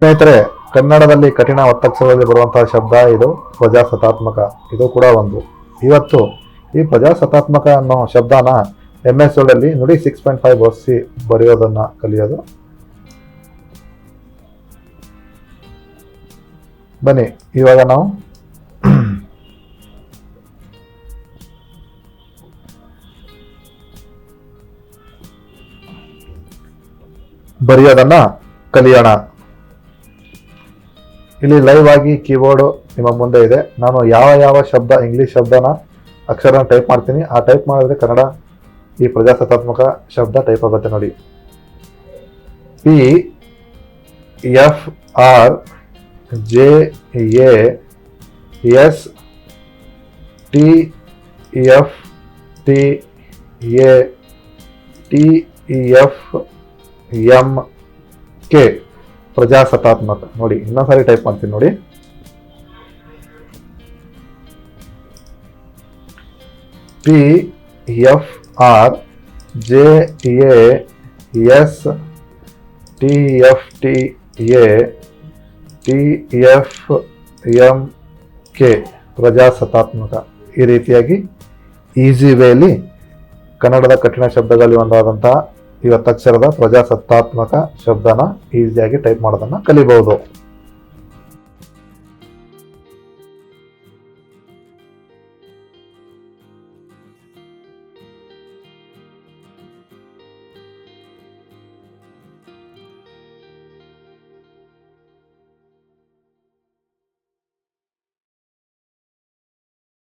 ಸ್ನೇಹಿತರೆ, ಕನ್ನಡದಲ್ಲಿ ಕಠಿಣ ಒತ್ತಕ್ಷರದಲ್ಲಿ ಬರುವಂತಹ ಶಬ್ದ ಇದು ಪ್ರಜಾಸತ್ತಾತ್ಮಕ. ಇದು ಕೂಡ ಒಂದು. ಇವತ್ತು ಈ ಪ್ರಜಾಸತ್ತಾತ್ಮಕ ಅನ್ನೋ ಶಬ್ದನ MS Word ಅಲ್ಲಿ ನುಡಿ 6.5 ಓದಿಸಿ ಬರೆಯೋದನ್ನ ಕಲಿಯೋದು. ಬನ್ನಿ ಇವಾಗ ನಾವು ಬರೆಯೋದನ್ನ ಕಲಿಯೋಣ. ಇಲ್ಲಿ ಲೈವ್ ಆಗಿ ಕೀಬೋರ್ಡ್ ನಿಮ್ಮ ಮುಂದೆ ಇದೆ. ನಾನು ಯಾವ ಶಬ್ದ ಇಂಗ್ಲಿಷ್ ಶಬ್ದನ ಅಕ್ಷರನ ಟೈಪ್ ಮಾಡ್ತೀನಿ. ಆ ಟೈಪ್ ಮಾಡಿದ್ರೆ ಕನ್ನಡ ಈ ಪ್ರಜಾಸತ್ತಾತ್ಮಕ ಶಬ್ದ ಟೈಪ್ ಆಗುತ್ತೆ ನೋಡಿ. PFRJSTFTA ಪ್ರಜಾಸತ್ತಾತ್ಮಕ ನೋಡಿ. ಇನ್ನೊಂದ್ಸಾರಿ ಟೈಪ್ ಮಾಡ್ತೀನಿ ನೋಡಿ. PFRJSTFTA ಪ್ರಜಾಸತ್ತಾತ್ಮಕ. ಈ ರೀತಿಯಾಗಿ ಈಸಿ ವೇಲಿ ಕನ್ನಡದ ಕಠಿಣ ಶಬ್ದಗಳಲ್ಲಿ ಒಂದಾದಂತಹ 50 ಅಕ್ಷರದ ಪ್ರಜಾಸತ್ತಾತ್ಮಕ ಶಬ್ದನ ಈಸಿಯಾಗಿ ಟೈಪ್ ಮಾಡೋದನ್ನ ಕಲಿಬಹುದು.